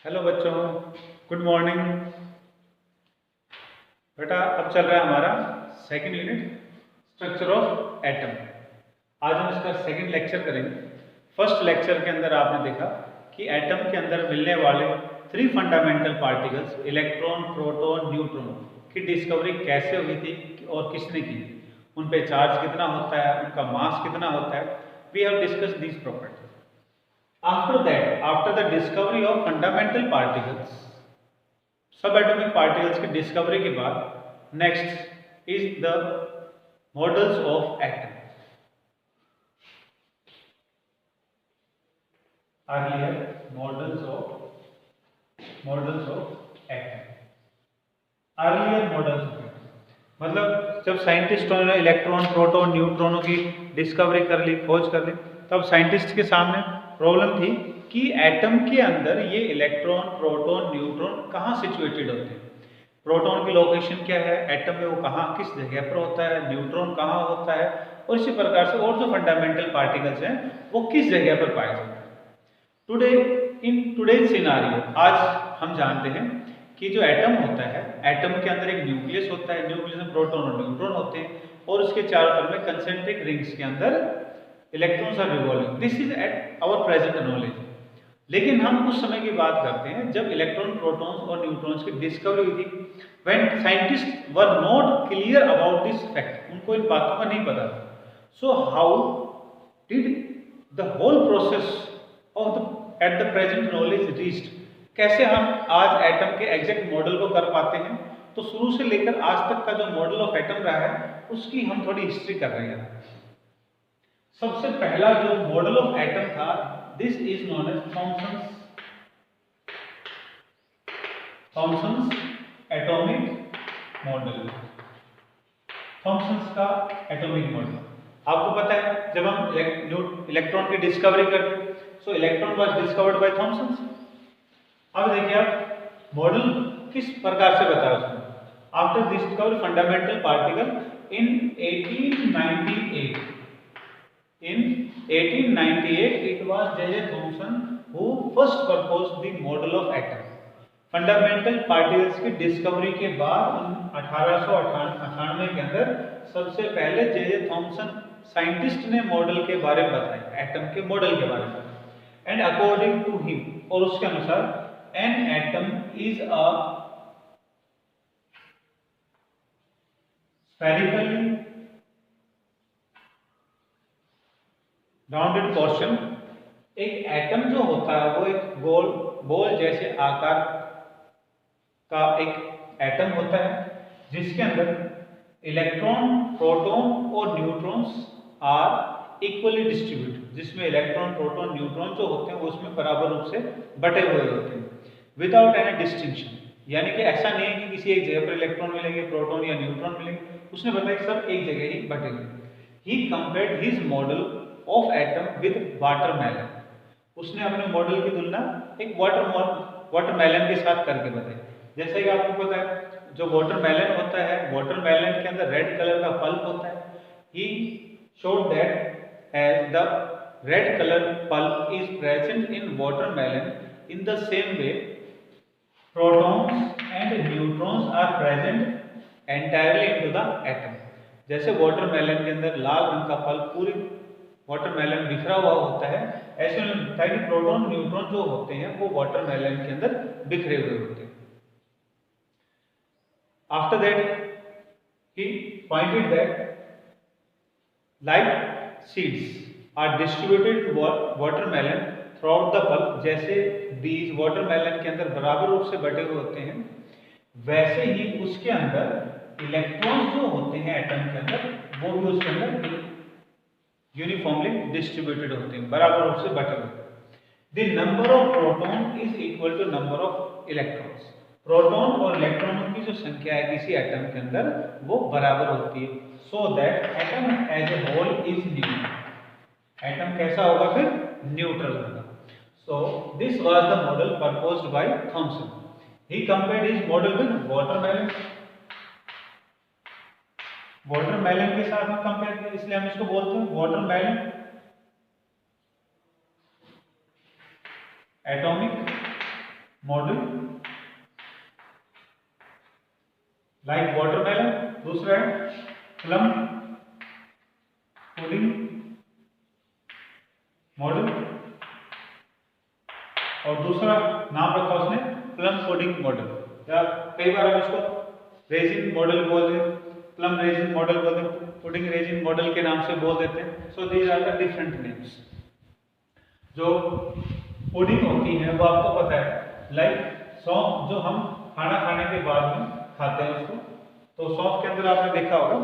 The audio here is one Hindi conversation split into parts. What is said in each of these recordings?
हेलो बच्चों, गुड मॉर्निंग। बेटा अब चल रहा है हमारा second unit structure of atom. आज हम इसका सेकंड लेक्चर करेंगे। फर्स्ट लेक्चर के अंदर आपने देखा कि एटम के अंदर मिलने वाले three fundamental particles electron, proton, neutron की डिस्कवरी कैसे हुई थी और किसने की, उन पे चार्ज कितना होता है, उनका मास कितना होता है। We have discuss these properties. After that, after the discovery of fundamental particles, subatomic particles की डिस्कवरी के बाद next is the models of atom. Earlier models of atom. Earlier models of atom मतलब जब साइंटिस्टों ने इलेक्ट्रॉन, प्रोटॉन, न्यूट्रॉनों की डिस्कवरी कर ली, खोज कर ली, तब साइंटिस्ट के सामने प्रॉब्लम थी कि एटम के अंदर ये इलेक्ट्रॉन, प्रोटॉन, न्यूट्रॉन कहाँ सिचुएटेड होते हैं। प्रोटॉन की लोकेशन क्या है एटम में, वो कहाँ किस जगह पर होता है, न्यूट्रॉन कहाँ होता है, और इसी प्रकार से और जो फंडामेंटल पार्टिकल्स हैं वो किस जगह पर पाए जाते हैं। टुडे इन टुडेज सिनारियो, आज हम जानते हैं कि जो एटम होता है, एटम के अंदर एक न्यूक्लियस होता है, न्यूक्लियस में प्रोटॉन और न्यूट्रॉन होते हैं, और उसके चारों तरफ में कंसेंट्रिक रिंग्स के अंदर electrons are revolving. This is at our present knowledge. लेकिन हम उस समय की बात करते हैं जब इलेक्ट्रॉन, प्रोटॉन्स और न्यूट्रॉन्स की डिस्कवरी हुई थी, when scientist were not clear about this fact, उनको इन बातों का नहीं पता था। So how did the whole process of the at the present knowledge reached, कैसे हम आज एटम के एग्जैक्ट मॉडल को कर पाते हैं। तो शुरू से लेकर आज तक का जो मॉडल ऑफ एटम रहा है उसकी हम थोड़ी हिस्ट्री कर रहे हैं। सबसे पहला जो मॉडल ऑफ एटम था, this is known as Thomson's atomic model. Thomson's का एटॉमिक मॉडल आपको पता है, जब हम इलेक्ट्रॉन की डिस्कवरी करते हैं, सो electron was discovered by Thomson's. अब देखिए आप मॉडल किस प्रकार से बताया उसने। After discover fundamental particle in 1898, in 1898 it was J.J. Thomson who first proposed the model of atom. Fundamental particles की डिस्कवरी के बाद 1898 के अंदर सबसे पहले जे.जे. थॉमसन साइंटिस्ट ने मॉडल के बारे में बताया, एटम के मॉडल के बारे में। एंड अकॉर्डिंग टू हिम, और उसके अनुसार, an atom is a spherically rounded portion. एक एटम जो होता है वो एक गोल बॉल जैसे आकार का एक एटम होता है, जिसके अंदर इलेक्ट्रॉन, प्रोटॉन और न्यूट्रॉन्स आर इक्वली डिस्ट्रीब्यूटेड, जिसमें इलेक्ट्रॉन, प्रोटॉन, न्यूट्रॉन जो होते हैं वो उसमें बराबर रूप से बटे हुए होते हैं, विदाउट एनी डिस्टिंक्शन। यानी कि ऐसा नहीं है कि किसी एक जगह पर इलेक्ट्रॉन मिलेंगे, प्रोटॉन या न्यूट्रॉन मिलेंगे। उसने बताया सब एक जगह ही बटे हुए। He compared his model of atom with watermelon. उसने अपने मॉडल की तुलना एक वाटरमेलन के साथ करके बताई। जैसे कि आपको पता है जो वाटरमेलन होता है, वाटरमेलन के अंदर रेड कलर का पल्प होता है। ही showed that as the red color pulp is present in watermelon, in the same way protons and neutrons are present entirely into the atom। जैसे वाटरमेलन के अंदर लाल रंग का पल्प पूरी वाटरमेलन बिखरा हुआ होता है, ऐसे में लगता है कि प्रोटॉन, न्यूट्रॉन जो होते हैं वो वाटरमेलन के अंदर बिखरे हुए होते हैं। After that, he pointed that like seeds are distributed to watermelon throughout the pulp। जैसे बीज वाटरमेलन के अंदर बराबर रूप से बटे हुए होते हैं, वैसे ही उसके अंदर इलेक्ट्रॉन्स जो होते हैं एटम के अंदर, वो भी उसके अंदर यूनिफॉर्मली डिस्ट्रीब्यूटेड होते हैं, बराबर रूप से बटे हुए। The number of proton is equal to number of electrons. Proton और इलेक्ट्रॉनों की जो संख्या है किसी एटम के अंदर वो बराबर होती है। So that atom as a whole is neutral. Atom कैसा होगा फिर? न्यूट्रल होगा। So this was the model proposed by Thomson. He compared his model with watermelon. Watermelon के साथ में कंपेयर किया, इसलिए हम इसको बोलते हैं watermelon atomic model like watermelon, दूसरा है प्लम पुडिंग मॉडल, और दूसरा नाम रखा उसने प्लम पुडिंग मॉडल, या कई बार हम इसको रेजिन मॉडल बोल दें, प्लम रेजिन मॉडल बोल दें, पुडिंग रेजिन मॉडल के नाम से बोल देते हैं। So these are the different names. जो पुडिंग होती है वो आपको पता है, लाइक सौंफ जो हम खाना खाने के बाद में खाते हैं उसको, तो सौंफ के अंदर आपने देखा होगा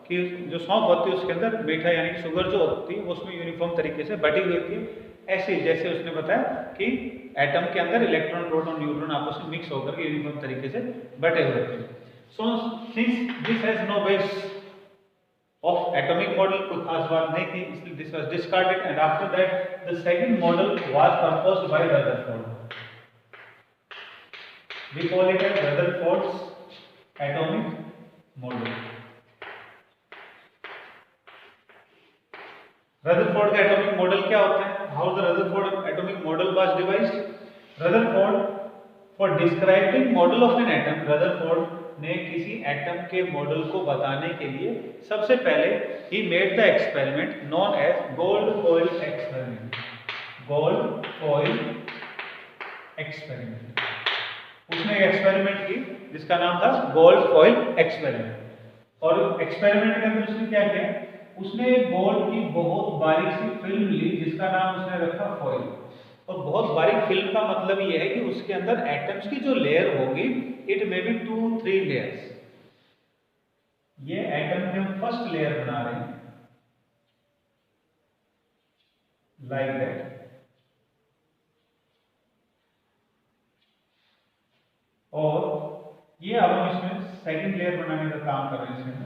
कि जो सौंफ होती है उसके अंदर मीठा यानी कि शुगर जो होती है वो उसमें यूनिफॉर्म तरीके से बटी हुई होती है। ऐसे जैसे उसने बताया कि एटम के अंदर इलेक्ट्रॉन प्रोटॉन न्यूट्रॉन आपस में मिक्स होकर के यूनिफॉर्म तरीके से बटे हुए होते हैं। So since this has no base of atomic model, कोई खास बात नहीं थी, इसलिए this was discarded and after that the second model was proposed by Rutherford. We call it as Rutherford's atomic model. Rutherford का एटॉमिक मॉडल क्या होता है? How the Rutherford atomic model was devised? Rutherford for describing model of an atom, Rutherford ने किसी एटम के मॉडल को बताने के लिए सबसे पहले he made the experiment known as gold foil experiment. Gold foil experiment, उसने एक एक्सपेरिमेंट की जिसका नाम था गोल्ड फॉइल एक्सपेरिमेंट। और एक्सपेरिमेंट के अंदर उसने क्या किया? उसने गोल्ड की बहुत बारीक सी फिल्म ली जिसका नाम उसने रखा फॉइल। और बहुत बारीक फिल्म का मतलब यह है कि उसके अंदर एटम्स की जो लेयर होगी इट मे बी 2-3 लेयर्स। ये एटम की हम फर्स्ट लेयर बना रहे हैं लाइक दैट, और ये अब हम इसमें सेकंड लेयर बनाने का काम कर रहे हैं इसमें।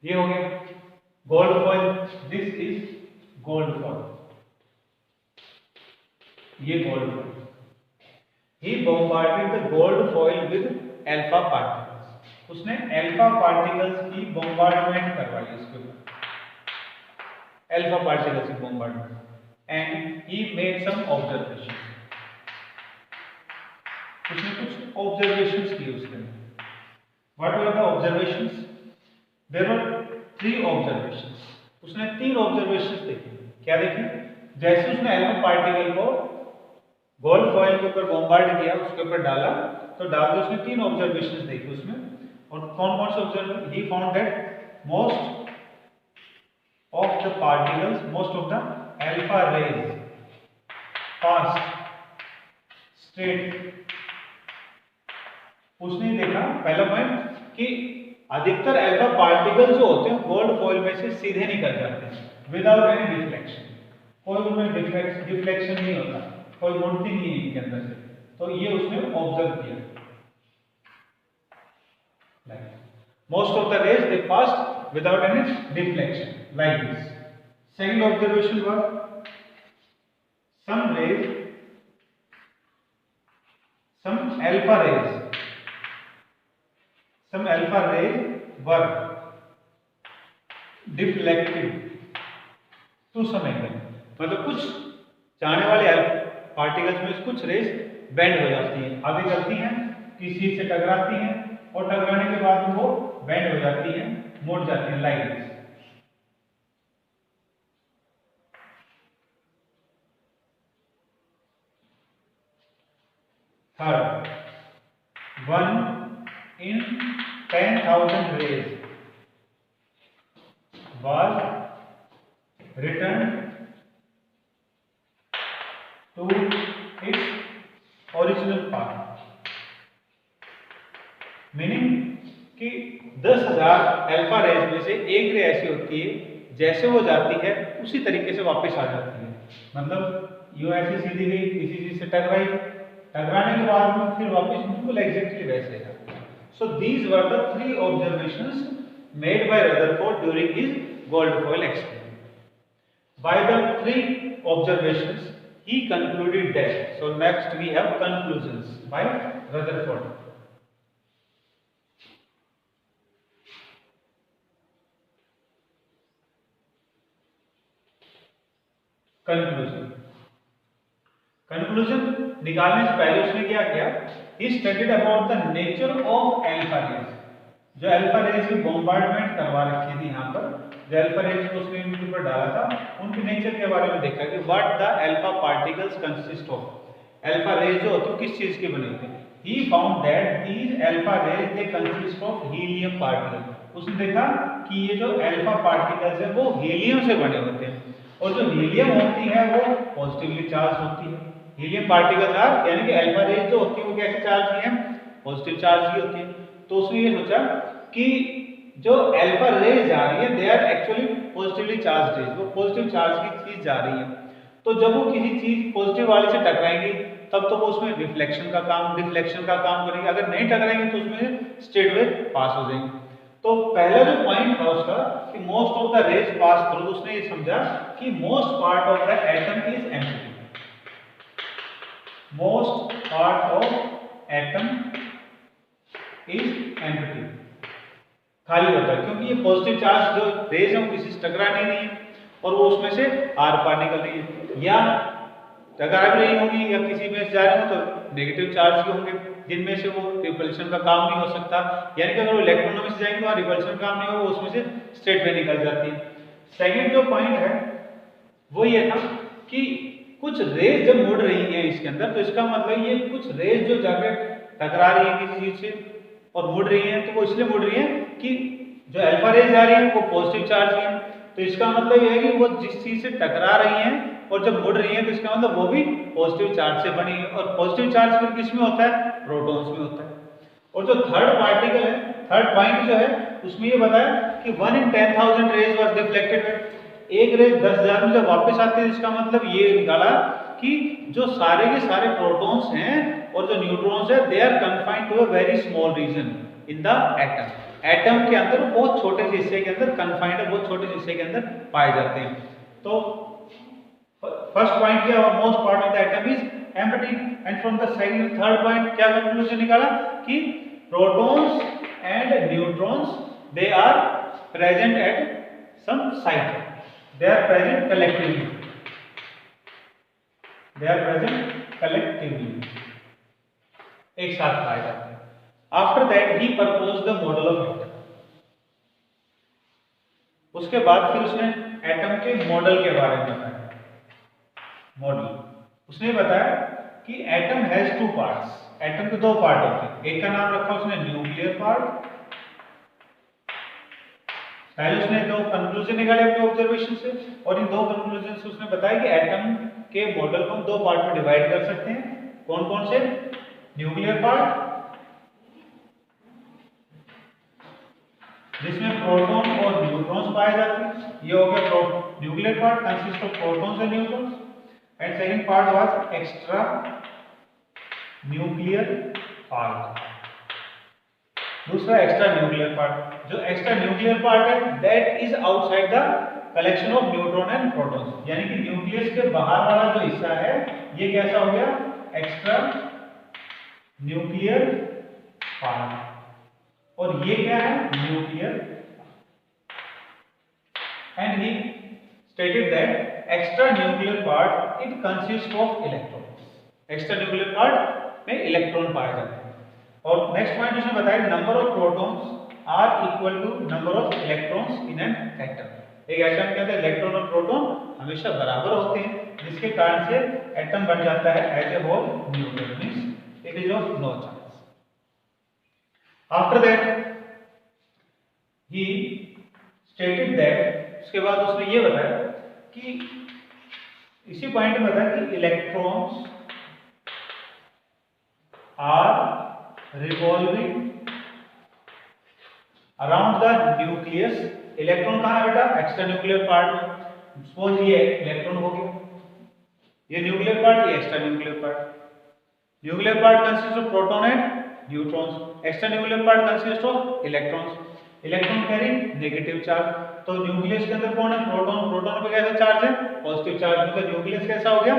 ये हो गया gold foil, this is gold foil, ये gold foil. He bombarded the gold foil with alpha particles, उसने अल्फा पार्टिकल्स की बॉम्बार्डमेंट करवाई इसके ऊपर, अल्फा पार्टिकल्स की bombardment, and he made some observation, उसने कुछ ऑब्जर्वेशंस किए उसके। What were the observations? There were 3 observations, उसने 3 ऑब्जर्वेशंस देखे। क्या देखे? जैसे उसने अल्फा पार्टिकल को गोल्ड फॉइल के ऊपर बॉम्बार्ड किया, उसके ऊपर डाला, तो डाल के उसने 3 ऑब्जर्वेशंस देखी उसमें। और कौन कौन से observation? He found that most of the particles, most of the alpha rays fast straight. उसने देखा पहला पॉइंट कि अधिकतर अल्फा पार्टिकल्स जो होते हैं गोल्ड फॉइल में से सीधे निकल जाते हैं विदाउट एनी डिफ्लेक्शन, कोई उनमें डिफ्लेक्शन नहीं होता, कोई मुड़ती नहीं है इनके अंदर से। तो ये उसने ऑब्जर्व किया, most of the rays they passed without any deflection like this. Second observation was some rays, some alpha rays were deflected to some angle, मतलब कुछ जाने वाले पार्टिकल्स में कुछ रेस बेंड हो जाती हैं, आगे चलती हैं, किसी से टकराती हैं, और टकराने के बाद वो बेंड हो जाती हैं, मुड़ जाती हैं like this. Third, 1 in 10,000 rays was returned to its original path, meaning कि 10,000 अल्फा रेज में से एक रे ऐसी होती है जैसे वो जाती है उसी तरीके से वापस आ जाती है। मतलब यूं ऐसी सीधी गई, किसी चीज से टकराई, टकराने के बाद में फिर वापस बिल्कुल एग्जैक्टली वैसे है। So these were the 3 observations made by Rutherford during his gold foil experiment. By the 3 observations he concluded that, so next we have conclusions by Rutherford. Conclusion. Conclusion निकालने से पहले उसने क्या किया, he studied about the nature of alpha rays. जो अल्फा रेज की बॉम्बार्डमेंट करवा रखी थी यहाँ पर, जो अल्फा रेज को उसने इनके ऊपर डाला था, उनके नेचर के बारे में देखा कि what the alpha particles consist of. Alpha rays जो होती है किस चीज की बनी होती है। He found that these alpha rays they consist of helium particle. उसने देखा कि ये जो अल्फा पार्टिकल्स है वो हीलियम से बने होते हैं, और जो हीलियम होती है वो पॉजिटिवली चार्ज होती है। हीलियम पार्टिकल्स आर, यानी कि अल्फा रेज जो होती है वो कैसे चार्ज की है, पॉजिटिव चार्ज की होती है। तो उसने ये सोचा कि जो अल्फा रेज जा रही है they are actually positively charge rays, वो पॉजिटिव चार्ज की चीज जा रही है। तो जब वो किसी चीज पॉजिटिव वाले से टकराएंगी तब तो वो उसमें डिफ्लेक्शन का काम करेंगे, अगर नहीं टकराएंगे तो उसमें स्ट्रेट वे पास हो जाएंगे। तो पहला जो पॉइंट था उसका कि most of the rays pass through, उसने ये समझा कि most part of the atom is empty. Most part of atom is empty, खाली होता है, क्योंकि ये पॉजिटिव चार्ज जो रेज है वो किसी से टकराने नहीं है और वो उसमें से आर पार निकल रही है, या टकरा भी रही होगी या किसी में से जा रही हो तो नेगेटिव चार्ज के होंगे जिनमें से वो रिपल्शन का काम नहीं हो सकता, यानी कि अगर वो इलेक्ट्रॉनों में से जाएंगे तो रिपल्शन का काम नहीं होगा, उसमें से स्ट्रेट वे निकल जाती है। सेकंड जो पॉइंट है वो ये था कि कुछ रेज जब मुड़ रही है इसके अंदर, तो इसका मतलब ये कुछ रेज जो जाकर टकरा रही है किसी चीज से और मुड़ रही है, तो वो इसलिए मुड़ रही है कि जो अल्फा रेज आ रही है वो पॉजिटिव चार्ज की है, तो इसका मतलब यह है कि वो जिस चीज से टकरा रही है और जब मुड़ रही है तो इसका मतलब वो भी पॉजिटिव चार्ज से बनी है, और पॉजिटिव चार्ज फिर किस में होता है, प्रोटॉन्स में होता है। और जो थर्ड पार्टिकल है, थर्ड पॉइंट जो है उसमें ये बताया कि 1 in 10,000 रेज वाज डिफ्लेक्टेड। एक रेज 10,000 में जब वापस आते हैं, इसका मतलब ये निकाला कि जो सारे के सारे प्रोटॉन्स हैं और जो न्यूट्रॉन्स है they are confined to a very small region in the atom. Atom के अंदर बहुत छोटे से हिस्से के अंदर कन्फाइंड है, बहुत छोटे हिस्से के अंदर पाए जाते हैं। तो फर्स्ट पॉइंट क्या, most part of the atom is empty, and from the second third point क्या कंक्लूजन निकाला कि protons and neutrons they are present at some site, they are present collectively, they are present collectively, एक साथ पाए जाते हैं। After that he proposed the model of atom। उसके बाद फिर उसने एटम के मॉडल के बारे में बताया। मॉडल उसने बताया कि atom has two parts, atom के दो पार्ट होते हैं, एक का नाम रखा उसने न्यूक्लियर पार्ट। पहले उसने दो कंक्लूजन निकाले अपने ऑब्जर्वेशन से, और इन दो कंक्लूजन से उसने बताया कि एटम के मॉडल को हम दो पार्ट में डिवाइड कर सकते हैं। कौन कौन से, न्यूक्लियर पार्ट जिसमें प्रोटॉन और न्यूट्रॉन्स पाए जाते हैं, ये हो गया nuclear part consist of protons and neutrons. And second part was extra nuclear part. दूसरा एक्स्ट्रा न्यूक्लियर पार्ट, जो एक्स्ट्रा न्यूक्लियर पार्ट है that is outside the collection of neutron and protons, यानी कि न्यूक्लियस के बाहर वाला जो हिस्सा है ये कैसा हो गया, एक्स्ट्रा न्यूक्लियर पार्ट, और ये क्या है, nuclear. And he stated that extra nuclear part it consist of electrons, extra nuclear part में इलेक्ट्रॉन पाए जाते हैं। और नेक्स्ट पॉइंट उसने बताया number of protons are equal to number of electrons in an atom. एक एटम के अंदर इलेक्ट्रॉन और प्रोटॉन हमेशा बराबर होते हैं, जिसके कारण से एटम बन जाता है as a whole nuclear, means it is of no charge. After that he stated that, उसके बाद उसने ये बताया कि इसी पॉइंट में बताया कि electrons are revolving around the nucleus। Electron कहाँ है बेटा, एक्स्ट्रा न्यूक्लियर पार्ट में। सपोज ये इलेक्ट्रॉन हो गया, ये न्यूक्लियर पार्ट, ये extra nuclear part. Nuclear part consist of proton and neutrons, extra nuclear part consist of electrons. Electron carry negative charge, तो न्यूक्लियस के अंदर कौन है, प्रोटॉन। प्रोटॉन पे कैसा चार्ज है, पॉजिटिव चार्ज, मतलब न्यूक्लियस कैसा हो गया,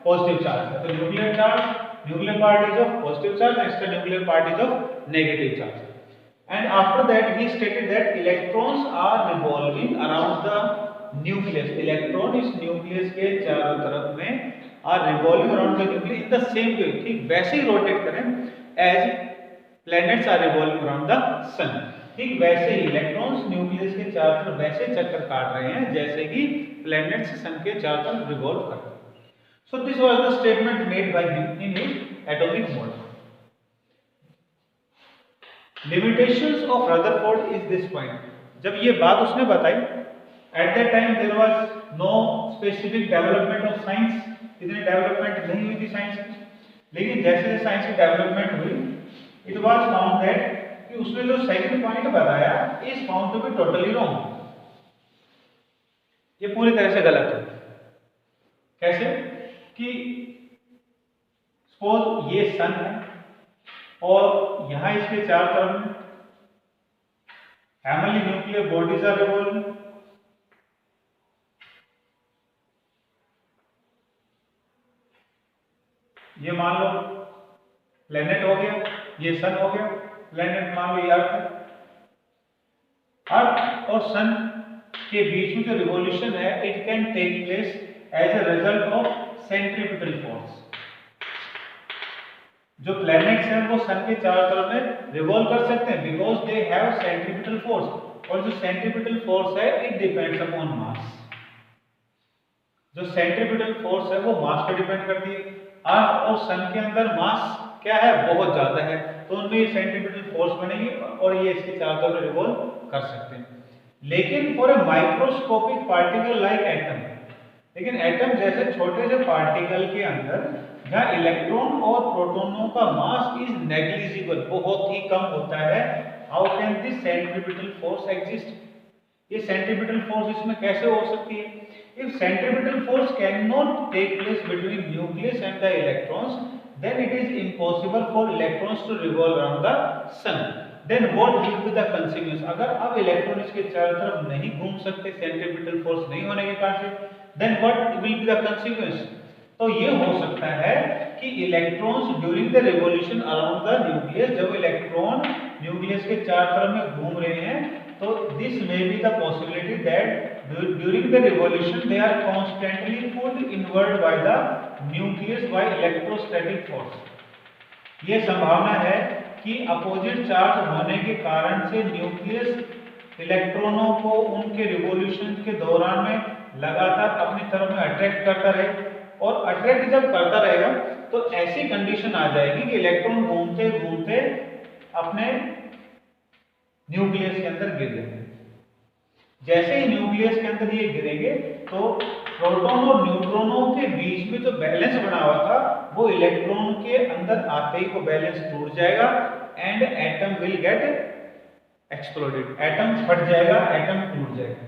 पॉजिटिव चार्ज है। तो nuclear charge, nuclear part is of positive charge, extra nuclear part is of negative charge। And after that he stated that electrons are revolving around the nucleus, electron इस न्यूक्लियस के चारों तरफ में are revolving around the nucleus in the same way, ठीक वैसे ही रोटेट करें as planets are revolving around the sun, ठीक वैसे ही इलेक्ट्रॉन्स न्यूक्लियस के चारों तरफ वैसे चक्कर काट रहे हैं जैसे कि प्लैनेट्स सन के चारों तरफ रिवॉल्व कर रहे हैं। So this was the statement made by him in his atomic model. Limitations of Rutherford is this point. जब ये बात उसने बताई, at that time there was no specific development of science, इतनी डेवलपमेंट नहीं हुई थी साइंस की, लेकिन जैसे जैसे साइंस की डेवलपमेंट हुई, it was found that कि उसने जो सेकंड पॉइंट बताया is found to be totally wrong. ये पूरी तरह से गलत है। कैसे? कि सपोज ये सन है और यहां इसके चारों तरफ में heavenly nuclear bodies are revolving, ये मान लो प्लेनेट हो गया, ये सन हो गया, प्लेनेट मान लो ये अर्थ है। अर्थ और सन के बीच में जो रिवॉल्यूशन है it can take place as a result of centripetal force. जो प्लैनेट्स हैं वो सन के चारों तरफ में रिवॉल्व कर सकते हैं because they have centripetal force, और जो सेंट्रीपिटल फोर्स है इट डिपेंड्स अपॉन मास। जो सेंट्रीपिटल फोर्स है वो मास पर डिपेंड करती है। अर्थ और सन के अंदर मास क्या है, बहुत ज्यादा है, तो उनमें सेंट्रीपिटल फोर्स बनेगी और ये इसके चारों तरफ रिवॉल्व कर सकते हैं। लेकिन for a microscopic particle like atom, लेकिन एटम जैसे छोटे से पार्टिकल के अंदर जहां इलेक्ट्रॉन और प्रोटॉनों का मास इज नेग्लिजिबल, बहुत ही कम होता है, how can this centripetal force exist? ये सेंट्रीपिटल फोर्स इसमें कैसे हो सकती है? If centripetal force can not take place between nucleus and the electrons, then it is impossible for electrons to revolve around the sun. Then what will be the consequence? अगर अब इलेक्ट्रॉन इसके चारों तरफ नहीं घूम सकते सेंट्रीपिटल फोर्स नहीं होने के कारण से, then what will be the consequence? तो ये हो सकता है कि electrons during the revolution around the nucleus, जब इलेक्ट्रॉन न्यूक्लियस के चारों तरफ में घूम रहे हैं, तो this may be the possibility that during the revolution they are constantly pulled inward by the nucleus by electrostatic force. ये संभावना है कि अपोजिट चार्ज होने के कारण से न्यूक्लियस इलेक्ट्रॉनों को उनके रिवॉल्यूशन के दौरान में लगातार अपनी तरफ में अट्रैक्ट करता रहे, और अट्रैक्ट जब करता रहेगा तो ऐसी कंडीशन आ जाएगी कि इलेक्ट्रॉन घूमते घूमते अपने न्यूक्लियस के अंदर गिर जाएंगे। जैसे ही न्यूक्लियस के अंदर ये गिरेंगे तो प्रोटॉन और न्यूट्रॉनों के बीच में जो बैलेंस बना हुआ था वो इलेक्ट्रॉन के अंदर आते ही वो बैलेंस टूट जाएगा and atom will get exploded. Atom फट जाएगा, एटम टूट जाएगा,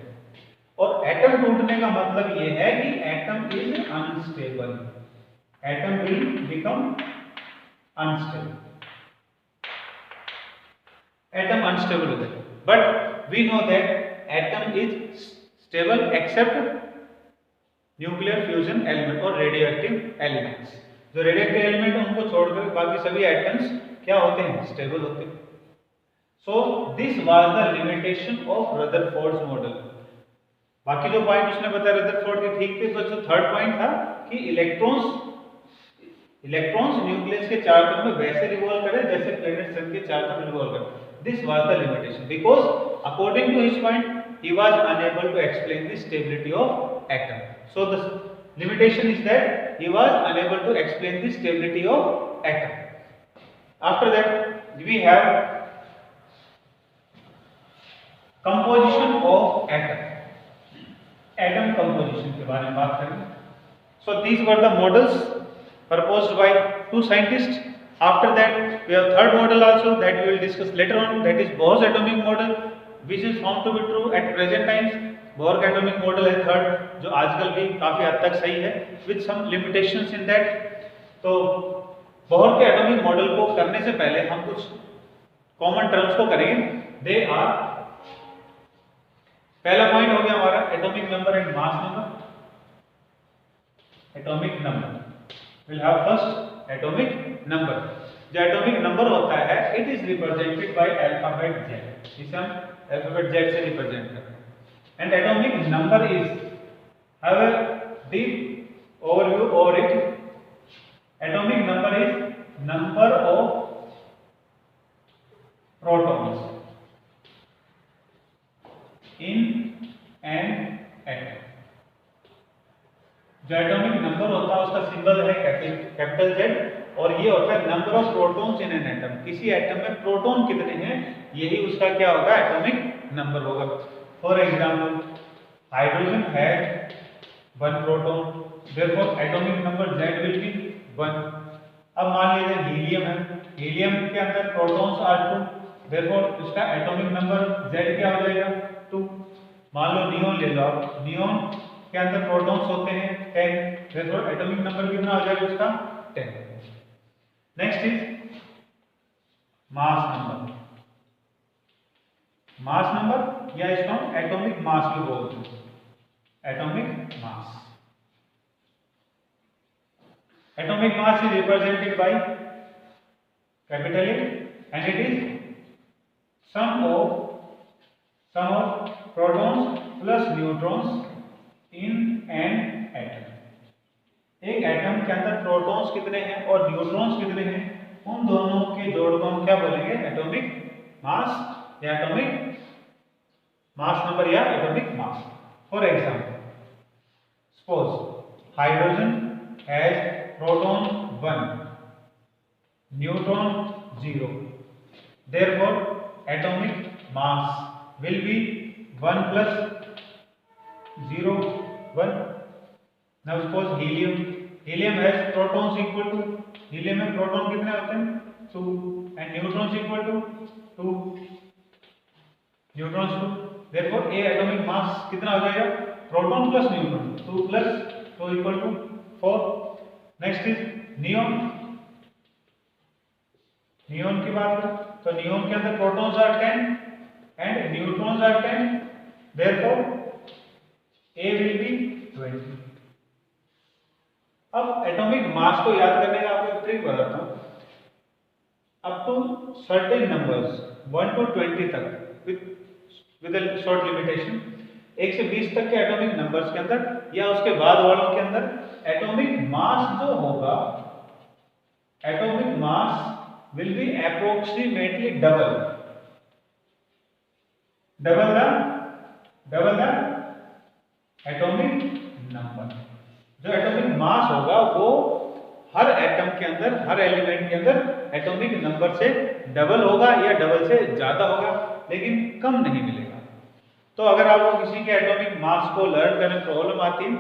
और एटम टूटने का मतलब ये है कि atom is unstable, atom will become unstable, atom unstable हो जाएगा। But we know that atom is stable except nuclear fusion element और रेडियोएक्टिव एलिमेंट्स। जो रेडियोएक्टिव एलिमेंट है उनको छोड़कर बाकी सभी एटम्स क्या होते हैं, स्टेबल होते हैं। सो this was the limitation of Rutherford's model. बाकी जो पॉइंट उसने बताया रदरफोर्ड के ठीक थे, तो जो थर्ड पॉइंट था कि इलेक्ट्रॉन्स न्यूक्लियस के चारों तरफ में वैसे रिवॉल्व करें जैसे प्लैनेट सन के चारों तरफ रिवॉल्व करें। This was the limitation because according to his point he was unable to explain the stability of atom. So the limitation is that he was unable to explain the stability of atom. After that we have composition of atom. Atom composition के बारे में बात करेंगे। So these were the models proposed by two scientists. After that we have third model also that we will discuss later on, that is Bohr's atomic model, which is found to be true at present times. Bohr का एटॉमिक मॉडल है थर्ड, जो आजकल भी काफी हद तक सही है with some limitations in that. तो बोहर के एटॉमिक मॉडल को करने से पहले हम कुछ कॉमन टर्म्स को करेंगे। दे आर, पहला पॉइंट हो गया हमारा atomic number and mass number. Atomic number will have first atomic number. जो एटॉमिक नंबर होता है it is represented bye alphabet Z, इसे हम अल्फाबेट Z से रिप्रेजेंट करते हैं। and atomic number is, have a deep overview over it. Atomic number is number of protons in an atom. जो एटॉमिक नंबर होता है उसका सिंबल है कैपिटल जेड, और ये होता है number of protons in an atom. किसी एटम में प्रोटॉन कितने हैं यही उसका क्या होगा, एटॉमिक नंबर होगा। For example hydrogen has 1 proton, therefore atomic number Z will be 1। अब मान लीजिए हीलियम है, हीलियम के अंदर प्रोटॉन्स आर 2, देयरफॉर इसका एटॉमिक नंबर जेड क्या हो जाएगा, 2। मान लो नियोन ले लो आप, नियोन के अंदर प्रोटॉन्स होते हैं 10, देयरफॉर एटॉमिक नंबर कितना हो जाएगा उसका, 10। Next is mass number. Mass number या इसको हम एटॉमिक मास भी बोलते हैं, atomic mass. Atomic mass is represented by capital A and it is sum of protons plus neutrons in an atom. एक एटम के अंदर प्रोटॉन्स कितने हैं और न्यूट्रॉन्स कितने हैं, उन दोनों के जोड़ को हम क्या बोलेंगे, एटॉमिक मास या एटॉमिक मास नंबर या atomic mass. For example suppose hydrogen has proton 1, neutron 0, therefore atomic mass will be 1 plus 0 1। Now suppose helium has protons equal to, helium में प्रोटॉन कितने होते हैं, 2, and neutrons equal to 2, neutrons 2, therefore a atomic mass कितना हो जाएगा, proton plus neutron, 2 plus 2 equal to 4। Next is neon. Neon की बात करें तो नियोन के अंदर protons are 10 and neutrons are 10, therefore A will be 20। अब एटॉमिक मास को याद करने का आपको एक ट्रिक बताता हूं। Up to certain numbers 1 to 20 तक विद अ शॉर्ट लिमिटेशन, 1 से 20 तक के एटॉमिक नंबर्स के अंदर या उसके बाद वालों के अंदर एटॉमिक मास जो होगा, atomic mass will be approximately double the atomic number. जो एटॉमिक मास होगा वो हर एटम के अंदर, हर एलिमेंट के अंदर एटॉमिक नंबर से डबल होगा या डबल से ज्यादा होगा, लेकिन कम नहीं मिलेगा। तो अगर आपको किसी के एटॉमिक मास को लर्न करने में प्रॉब्लम आती है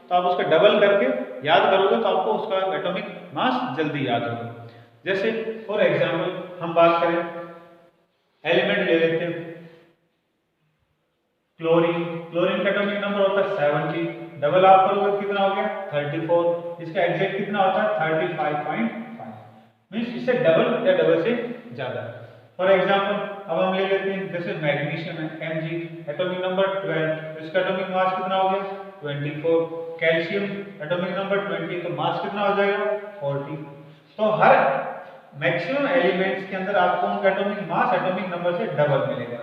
तो आप उसका डबल करके याद करोगे तो आपको उसका एटॉमिक मास जल्दी याद होगा। जैसे फॉर एग्जांपल हम बात करें, एलिमेंट ले लेते हैं क्लोरीन। क्लोरीन का एटॉमिक नंबर होता है 70, डबल आप करोगे कितना हो गया, 34। इसका एग्जैक्ट कितना होता है, 35.5, मींस इससे डबल या डबल से ज्यादा। फॉर एग्जांपल अब हम ले लेते हैं जैसे मैग्नीशियम है Mg, एटॉमिक नंबर 12, इसका एटॉमिक मास कितना हो गया, 24। कैल्शियम एटॉमिक नंबर 20, तो मास कितना हो जाएगा, 40। तो हर मैक्सिमम एलिमेंट्स के अंदर आपको उनका एटॉमिक मास एटॉमिक नंबर से डबल मिलेगा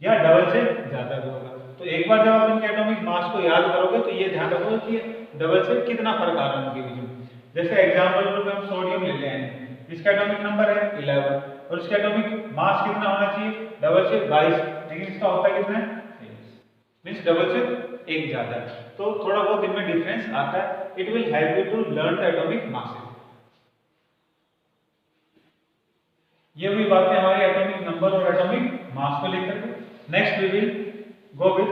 या डबल से ज्यादा भी होगा। तो एक बार जब आप इनके एटॉमिक मास को याद करोगे तो ये ध्यान रखोगे कि डबल से कितना फर्क आ रहा है उनके बीच में। जैसे एग्जांपल के लिए हम सोडियम ले लें, इसका एटॉमिक नंबर है 11 और इसका एटॉमिक मास कितना होना चाहिए, डबल से 22, लेकिन इसका होता है कितना है, 23, मींस डबल से एक ज्यादा। तो थोड़ा बहुत इनमें डिफरेंस आता है। It will help you to learn the atomic masses. ये हुई बातें हमारी एटॉमिक नंबर और एटॉमिक मास को लेकर के। Next we will go with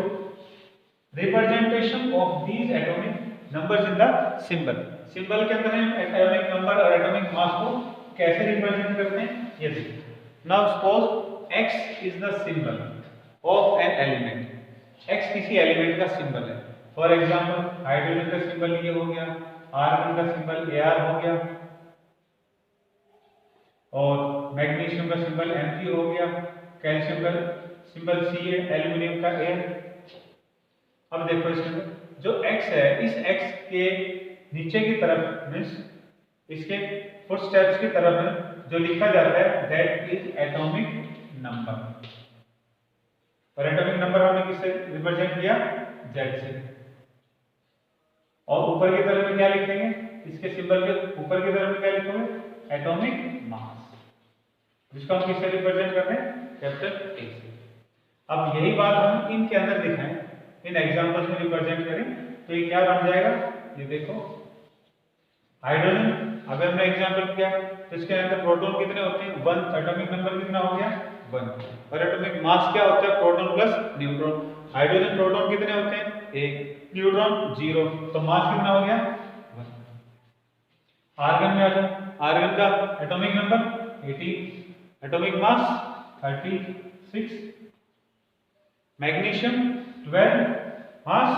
representation of these atomic numbers in the symbol. Symbol के अंदर हम एटॉमिक नंबर और एटॉमिक मास को कैसे रिप्रेजेंट करते हैं ये देखिए। Now suppose x is the symbol of an element. x किसी एलिमेंट का सिंबल है। फॉर एग्जांपल हाइड्रोजन का सिंबल ये हो गया, आर्गन का सिंबल Ar हो गया, और मैग्नीशियम का सिंबल Mg हो गया, कैल्शियम का सिंबल C है, एल्युमिनियम का A। अब देखो इसमें जो x है, इस x के नीचे की तरफ मींस इसके फुटस्टेप्स की तरफ जो लिखा जाता है दैट इज एटॉमिक नंबर। और एटॉमिक नंबर हमने किससे रिप्रेजेंट किया, Z से। और ऊपर की तरफ में क्या लिखेंगे, इसके सिंबल के ऊपर की तरफ में क्या लिखोगे, एटॉमिक मास, जिसको हम किससे रिप्रेजेंट कर रहे हैं, कैपिटल A से। अब यही बात हम इनके अंदर दिखाएं, इन एग्जांपल्स में रिप्रेजेंट करें, तो ये क्या बन जाएगा, ये देखो हाइड्रोजन। अगर हमने एग्जांपल किया तो इसके अंदर प्रोटॉन कितने होते हैं, 1, एटॉमिक नंबर कितना हो गया 1, और एटॉमिक मास क्या होता है, proton plus neutron. Hydrogen proton कितने होते हैं, 1, न्यूट्रॉन 0, तो मास कितना हो गया 1। आर्गन में आ जाओ, आर्गन का atomic number 18, atomic mass 36, magnesium 12, mass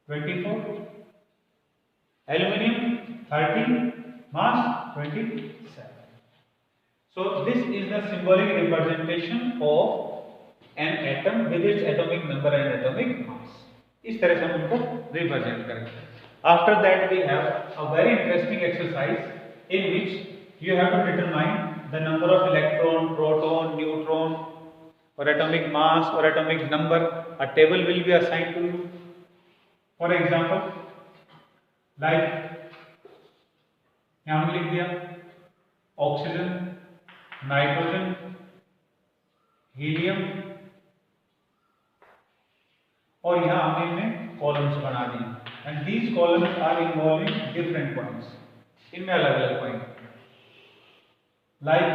24, aluminium 30, mass 27. So this is the symbolic representation of an atom with its atomic number and atomic mass. इस तरह से हम उनको represent करेंगे. After that we have a very interesting exercise in which you have to determine the number of electron, proton, neutron, or atomic mass or atomic number. A table will be assigned to you. For example, like यहां हमने लिख दिया ऑक्सीजन, नाइट्रोजन, हीलियम, और यहां हमने इनमें कॉलम्स बना दिए and these columns are involving different points, इनमें अलग अलग point like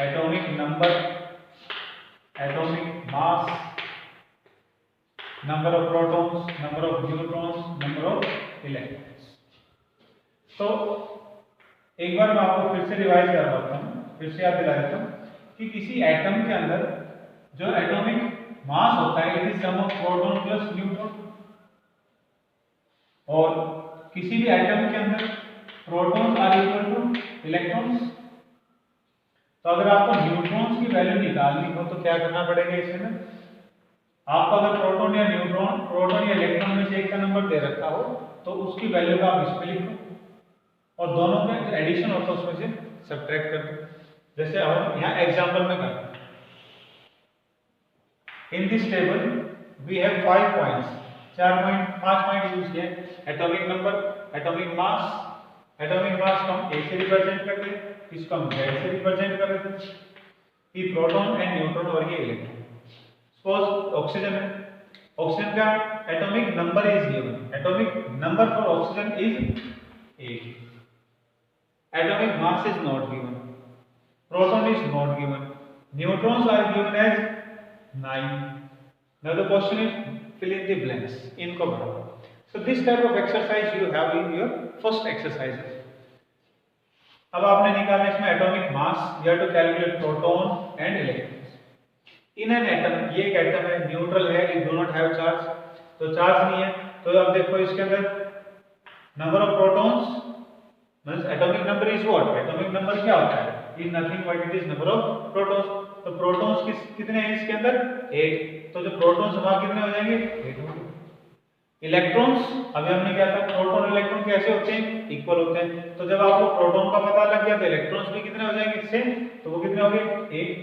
atomic number, atomic mass, number of protons, number of neutrons, number of electrons. तो एक बार मैं आपको फिर से रिवाइज करवाता हूँ, फिर से याद दिला देता हूँ कि किसी एटम के अंदर जो एटॉमिक मास होता है it is sum of proton plus neutron, और किसी भी एटम के अंदर protons are equal to electrons. तो अगर आपको न्यूट्रॉन्स की वैल्यू निकालनी हो तो क्या करना पड़ेगा, इसमें आपको अगर प्रोटॉन या न्यूट्रॉन, प्रोटॉन या इलेक्ट्रॉन में से एक का नंबर दे रखा हो तो उसकी वैल्यू का आप इसमें लिखो और दोनों में जो एडिशन होता है उसमें से सब्ट्रैक्ट कर दो। जैसे हम यहाँ एग्जांपल में करते हैं, in this table we have 5 points, 5 point use किए, atomic number, atomic mass, atomic mass को हम A से रिप्रेजेंट करते हैं, इसको हम Z से रिप्रेजेंट कर देते हैं, ये प्रोटॉन एंड न्यूट्रॉन और ये इलेक्ट्रॉन। सपोज ऑक्सीजन है, ऑक्सीजन का atomic number is given, atomic number for oxygen is 8, atomic mass is not given, proton is not given, neutrons are given as 9. Now the question is fill in the blanks, इनको भरो। So this type of exercise you have in your first exercise. अब आपने निकालना इसमें atomic mass, you have to calculate proton and electrons. In an atom, ये एक एटम है, न्यूट्रल है, it do not have charge, तो चार्ज नहीं है, तो अब देखो इसके अंदर number of protons means atomic number is what, atomic number क्या होता है, is nothing but it is number of protons। तो protons कितने हैं इसके अंदर 8, तो जो protons वहां कितने हो जाएंगे 8 होंगे। इलेक्ट्रॉन्स अभी हमने क्या था, प्रोटॉन इलेक्ट्रॉन कैसे होते हैं, इक्वल होते हैं, तो जब आपको प्रोटॉन का पता लग गया तो इलेक्ट्रॉन्स भी कितने हो जाएंगे इससे, तो वो कितने हो गए 8।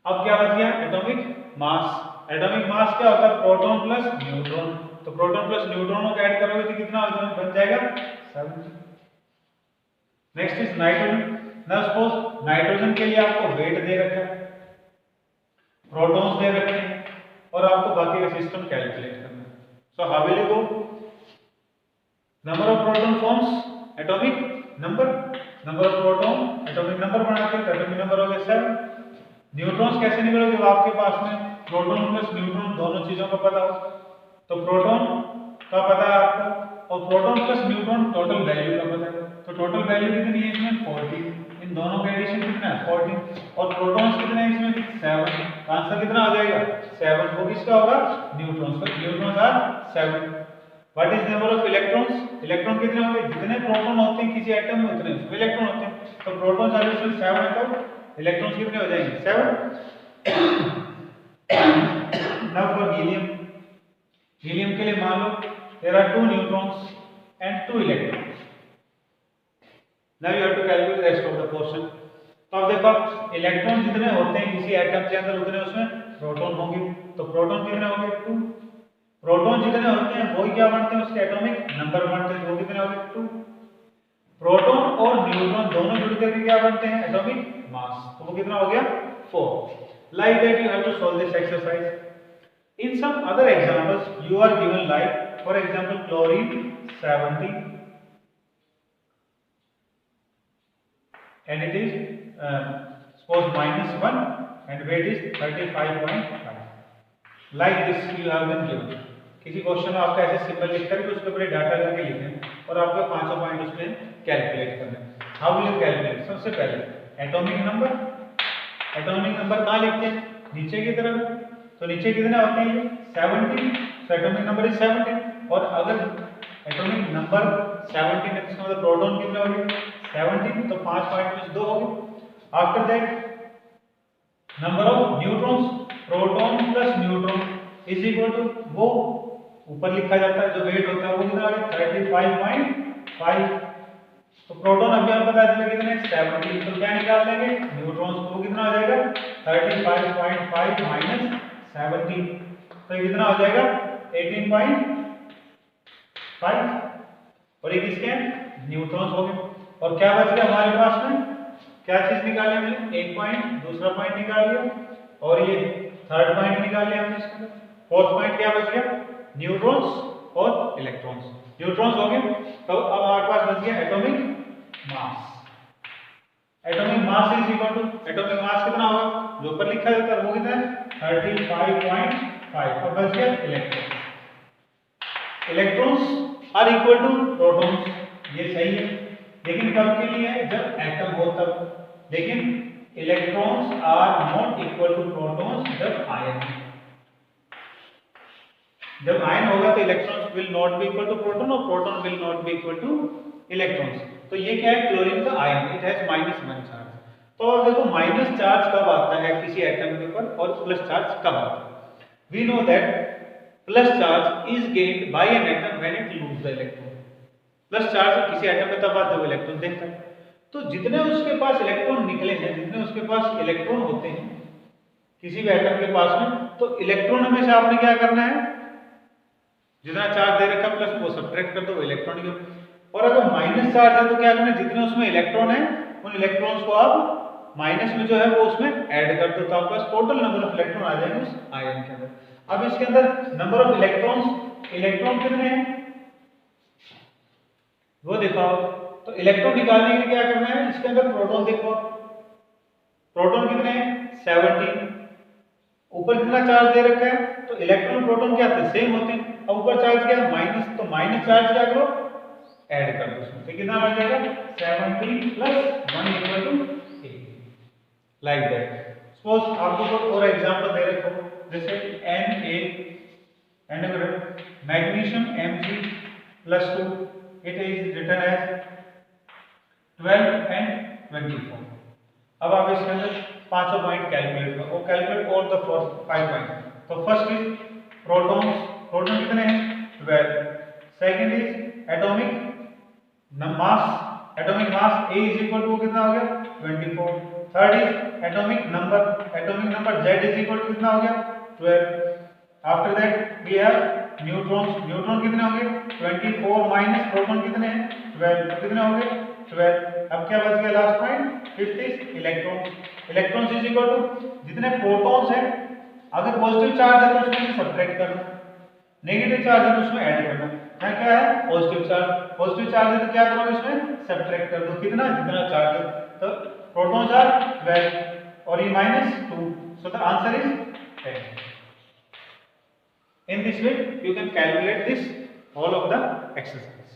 अब क्या बच गया एटॉमिक मास, एटॉमिक मास क्या होता है प्रोटॉन प्लस न्यूट्रॉन, तो प्रोटॉन प्लस न्यूट्रॉनों को ऐड करोगे तो कितना बन जाएगा 7। Next is nitrogen. Now suppose nitrogen के लिए आपको वेट दे रखा है, प्रोटॉन्स दे रखे हैं और आपको बाकी का सिस्टम कैलकुलेट करना है। So how will you go, number of proton forms atomic number, number of proton atomic number बनाते हैं, एटॉमिक नंबर हो गया 7। न्यूट्रॉन्स कैसे निकलोगे, जब आपके पास में प्रोटॉन प्लस न्यूट्रॉन दोनों चीजों का पता हो, तो प्रोटॉन का पता है आपको और proton plus neutron total value का पता है, तो टोटल वैल्यू कितनी है इसमें 14, इन दोनों का एडिशन कितना है 14, और प्रोटॉन्स कितने हैं इसमें 7, आंसर कितना आ जाएगा 7, वो किसका होगा न्यूट्रॉन्स का, neutrons are 7। What is number of electrons, electron कितने होंगे, जितने प्रोटॉन होते हैं किसी एटम में उतने उसमें इलेक्ट्रॉन होते हैं, तो प्रोटॉन्स आर इसमें 7 है, तो इलेक्ट्रॉन्स कितने हो जाएंगे 7। नाउ फॉर हीलियम, हीलियम के लिए मान लो there are 2 neutrons and 2 electrons. Now you have to calculate the rest of the portion. तो अब देखो इलेक्ट्रॉन जितने होते हैं किसी एटम के अंदर उतने उसमें प्रोटॉन होंगे, तो प्रोटॉन कितने होंगे 2। प्रोटॉन जितने होते हैं वही क्या बनते हैं उसके एटॉमिक नंबर बनते हैं, वो कितने होंगे 2। प्रोटॉन और न्यूट्रॉन दोनों जुड़ करके क्या बनते हैं एटॉमिक मास, तो वो कितना हो गया 4। Like that you have to solve this exercise. In some other examples, you are given like, for example, chlorine 70, and it is suppose -1, and weight is 35.5. Like this you have been given. किसी क्वेश्चन में आपका ऐसे सिंबल लिख करके उसके ऊपर डाटा करके लिखना है और आपको 500 पॉइंट उसमें कैलकुलेट करना है। How will you calculate? सबसे पहले एटॉमिक नंबर कहाँ लिखते हैं? नीचे की तरफ। तो नीचे कितने होते हैं 70, तो एटॉमिक नंबर इज 70। और अगर एटॉमिक नंबर 70 है तो इसका मतलब प्रोटॉन कितने हो गए 70, तो 5 पॉइंट में 2 हो गए। After that number of neutrons, proton plus neutron is equal to, वो ऊपर लिखा जाता है जो वेट होता है वो कितना आ गया 35.5। तो प्रोटॉन अभी हम पता चला कितने 70, तो क्या निकाल लेंगे न्यूट्रॉन्स, तो कितना हो जाएगा 35.5 माइनस 70, तो ये कितना हो जाएगा 18.5। और ये किसके हैं न्यूट्रॉन्स हो गए। और क्या बच गया हमारे पास में, क्या चीज निकाली हमने, एक पॉइंट, दूसरा पॉइंट निकाल लिया और ये थर्ड पॉइंट निकाल लिया हमने इसके अंदर। फोर्थ पॉइंट क्या बच गया न्यूट्रॉन्स और इलेक्ट्रॉन्स। न्यूट्रॉन्स हो गए, तो अब हमारे पास बच गया atomic mass. Atomic mass is equal to, atomic mass कितना होगा जो ऊपर लिखा जाता है वो कितना है 35.5। अब बच गया electron. Electrons are equal to protons, ये सही है, लेकिन कब के लिए है जब एटम हो तब। लेकिन electrons are not equal to protons जब आयन। जब आयन होगा तो electrons will not be equal to proton और proton will not be equal to electrons. तो ये क्या है क्लोरीन का आयन, इट हैज -1 चार्ज। तो अब देखो माइनस चार्ज कब आता है किसी एटम के ऊपर और प्लस चार्ज कब आता है। We know that plus charge is gained by an atom when it lose the electron. Plus charge किसी एटम में तब आता है वो इलेक्ट्रॉन देता है। तो जितने उसके पास इलेक्ट्रॉन निकले हैं, जितने उसके पास इलेक्ट्रॉन होते हैं किसी भी एटम के पास में, तो इलेक्ट्रॉन में से आपने क्या करना है, जितना चार्ज दे रखा प्लस वो सब्ट्रैक्ट कर दो इलेक्ट्रॉन के। और अगर माइनस चार्ज है तो क्या करना है, जितने उसमें इलेक्ट्रॉन है उन इलेक्ट्रॉन्स को आप माइनस में जो है वो उसमें ऐड कर दो, तो आपके पास टोटल नंबर ऑफ इलेक्ट्रॉन आ जाएंगे उस आयन के अंदर। अब इसके अंदर नंबर ऑफ इलेक्ट्रॉन्स, इलेक्ट्रॉन कितने हैं वो देखो। तो इलेक्ट्रॉन निकालने के लिए क्या करना है, इसके अंदर प्रोटॉन देखो, प्रोटॉन कितने हैं 70। ऊपर कितना चार्ज दे रखा है, तो इलेक्ट्रॉन प्रोटॉन क्या थे सेम होते हैं। अब ऊपर चार्ज क्या है माइनस, तो माइनस चार्ज क्या करो ऐड कर दो उसमें, तो कितना आ जाएगा 70 plus 1 equal to 8। Like that. Suppose आपको कोई और एग्जांपल दे रखा हो, जैसे Na magnesium Mg+2, it is written as 12 and 24। अब आप इसके अंदर 500 पॉइंट कैलकुलेट करो, वो कैलकुलेट ऑल द 5 पॉइंट। तो फर्स्ट इज प्रोटॉन्स, प्रोटॉन कितने हैं 12। Second is atomic mass, atomic mass A is equal to कितना हो गया 24। Third is atomic number Z is equal to कितना हो गया 12। After that we have neutrons, neutron कितने होंगे 24 माइनस प्रोटॉन कितने हैं 12, तो कितने होंगे 12। अब क्या बच गया last point, fifth is electrons. Electrons is equal to जितने प्रोटॉन्स हैं, अगर पॉजिटिव चार्ज है तो उसमें से सब्ट्रैक्ट करना, नेगेटिव चार्ज है तो उसमें ऐड करना। क्या है पॉजिटिव चार्ज, पॉजिटिव चार्ज है तो क्या करोगे इसमें सब्ट्रैक्ट कर दो, कितना जितना चार्ज है। तो प्रोटॉन्स आर 12 और ये -2, so the answer is 10। In this way you can calculate this all of the exercise.